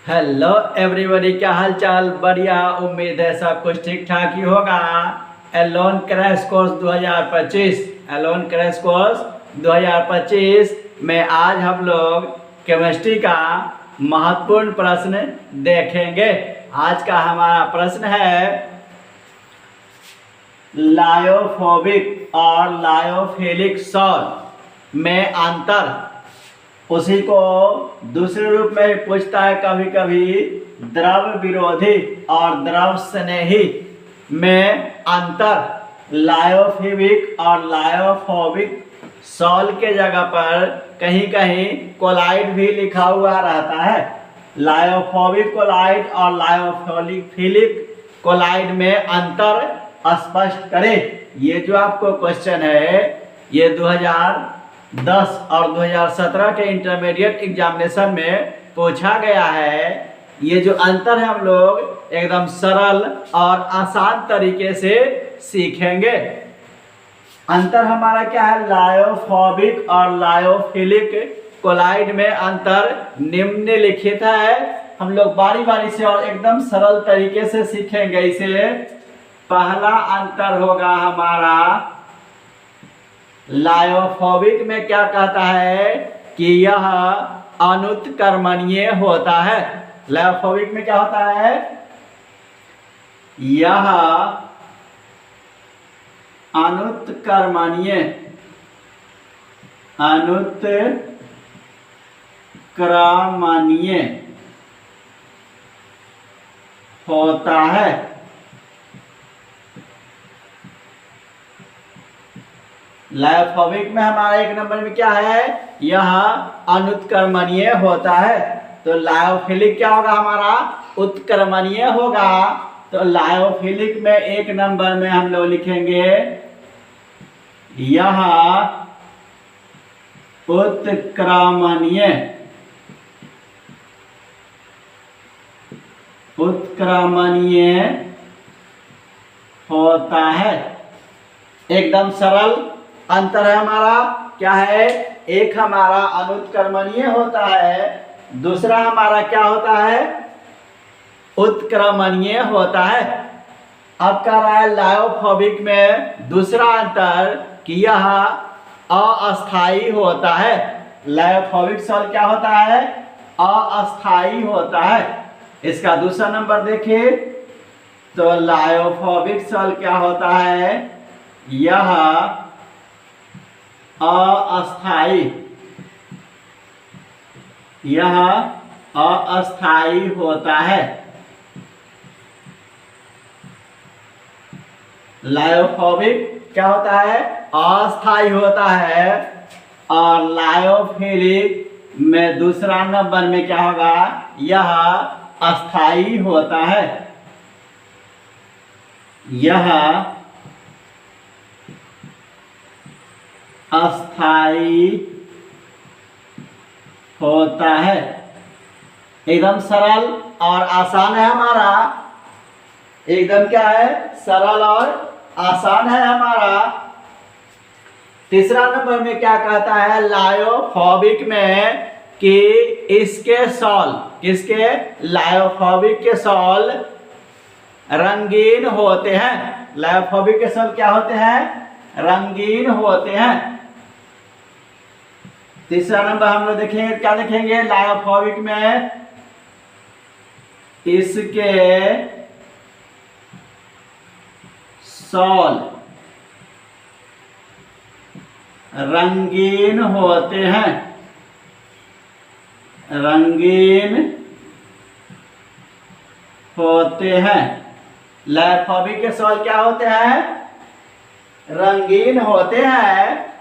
Hello everybody, क्या हाल चाल। बढ़िया, उम्मीद है सब कुछ ठीक ठाक ही होगा। Alone crash course 2025 alone crash course 2025 में आज हम लोग केमिस्ट्री का महत्वपूर्ण प्रश्न देखेंगे। आज का हमारा प्रश्न है लायोफोबिक और लायोफिलिक सॉल्ट में अंतर। उसी को दूसरे रूप में पूछता है कभी कभी, द्रव विरोधी और द्रव स्नेही में अंतर। लायोफिलिक और लायोफोबिक सॉल के जगह पर कहीं कहीं कोलाइड भी लिखा हुआ रहता है। लायोफोबिक कोलाइड और लायोफिलिक कोलाइड में अंतर स्पष्ट करें। ये जो आपको क्वेश्चन है ये 2010 और 2017 के इंटरमीडिएट एग्जामिनेशन में पूछा गया है। ये जो अंतर है हम लोग एकदम सरल और आसान तरीके से सीखेंगे। अंतर हमारा क्या है, लायोफोबिक और लायोफिलिक कोलाइड में अंतर निम्नलिखित है। हम लोग बारी बारी से और एकदम सरल तरीके से सीखेंगे इसे। पहला अंतर होगा हमारा, लायोफोबिक में क्या कहता है कि यह अनुत्क्रमणीय होता है। लायोफोबिक में क्या होता है, यह अनुत्क्रमणीय होता है। लायोफोबिक में हमारा एक नंबर में क्या है, यह अनुत्क्रमणीय होता है। तो लायोफिलिक क्या होगा हमारा, उत्क्रमणीय होगा। तो लायोफिलिक में एक नंबर में हम लोग लिखेंगे यह उत्क्रमणीय होता है। एकदम सरल अंतर है हमारा। क्या है, एक हमारा अनुत्क्रमणीय होता है, दूसरा हमारा क्या होता है, उत्क्रमणीय होता है। अब कह रहा है लायोफोबिक में दूसरा अंतर कि यह अस्थायी होता है। लायोफोबिक सॉल्ट क्या होता है, अस्थायी होता है। इसका दूसरा नंबर देखिए, तो लायोफोबिक सॉल्ट क्या होता है, यह अस्थायी होता है। लायोफोबिक क्या होता है, अस्थायी होता है। और लायोफिलिक में दूसरा नंबर में क्या होगा, यह अस्थायी होता है। यह अस्थायी होता है। एकदम सरल और आसान है हमारा। एकदम क्या है, सरल और आसान है हमारा। तीसरा नंबर में क्या कहता है लायोफोबिक में कि इसके सॉल, किसके, लायोफोबिक के सॉल रंगीन होते हैं। लायोफोबिक के सॉल क्या होते हैं, रंगीन होते हैं। तीसरा नंबर हम लोग देखेंगे, क्या देखेंगे, लायोफोबिक में इसके सॉल रंगीन होते हैं। रंगीन होते हैं। लायोफोबिक के सॉल क्या होते हैं, रंगीन होते हैं।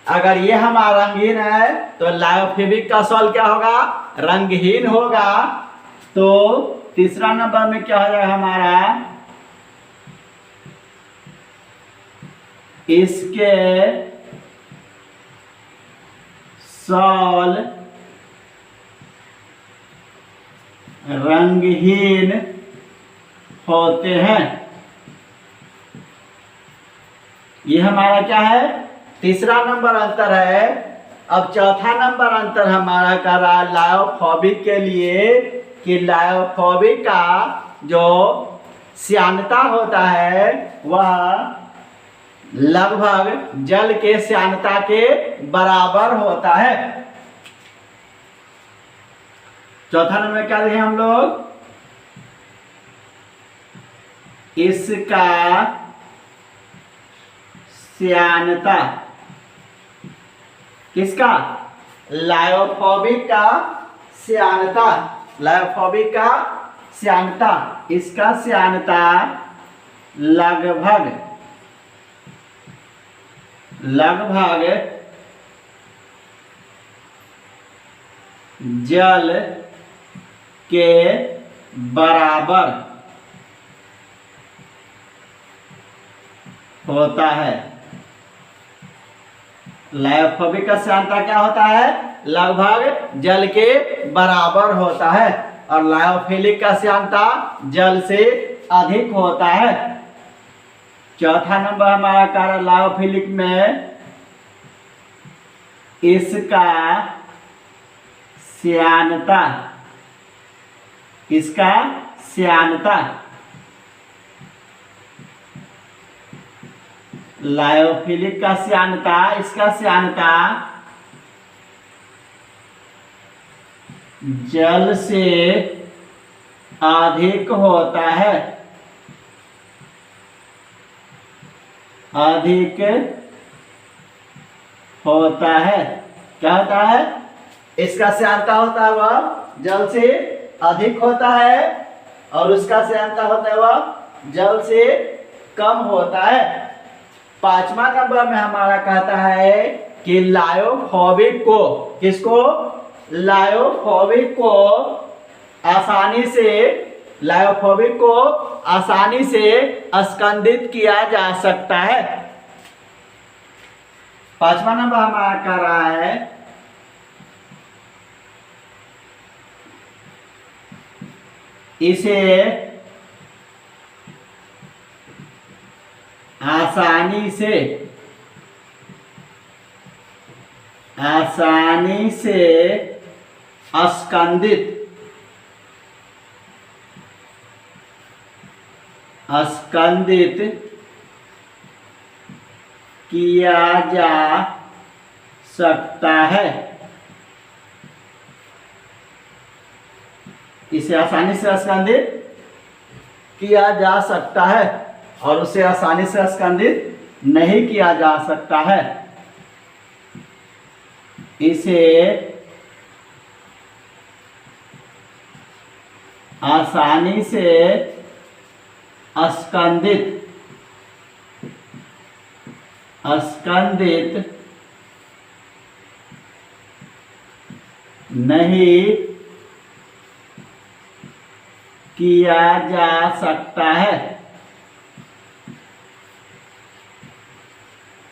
अगर ये हमारा रंगीन है तो लायोफिलिक का सॉल क्या होगा, रंगहीन होगा। तो तीसरा नंबर में क्या हो जाएगा हमारा, इसके सॉल रंगहीन होते हैं। ये हमारा क्या है, तीसरा नंबर अंतर है। अब चौथा नंबर अंतर हमारा कर रहा है लायोफोबिक के लिए कि लायोफोबिक का जो श्यानता होता है वह लगभग जल के श्यानता के बराबर होता है। चौथा नंबर क्या देखें हम लोग, इसका श्यानता, किसका, लायोफोबिक का श्यानता, लायोफोबिक का श्यानता, इसका श्यानता लगभग जल के बराबर होता है। लायोफोबिक का श्यानता क्या होता है, लगभग जल के बराबर होता है, और लायोफिलिक का श्यानता जल से अधिक होता है। चौथा नंबर हमारा कारण लायोफिलिक में इसका श्यानता, इसका श्यानता, लायोफिलिक का श्यानता, इसका श्यानता जल से अधिक होता है, अधिक होता है। क्या होता है, इसका श्यानता होता है वह जल से अधिक होता है, और उसका श्यानता होता है वह जल से कम होता है। पांचवा नंबर में हमारा कहता है कि लायोफोबिक को, किसको, लायोफोबिक को आसानी से, लायोफोबिक को आसानी से स्कंदित किया जा सकता है। पांचवा नंबर हमारा कह रहा है इसे आसानी से स्कंदित किया जा सकता है। इसे आसानी से स्कंदित किया जा सकता है, और उसे आसानी से स्कंदित नहीं किया जा सकता है। इसे आसानी से स्कंदित नहीं किया जा सकता है।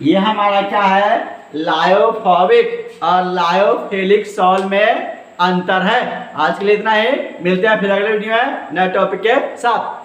ये हमारा क्या है, लायोफोबिक और लायोफिलिक सॉल्व में अंतर है। आज के लिए इतना ही, मिलते हैं फिर अगले वीडियो में नए टॉपिक के साथ।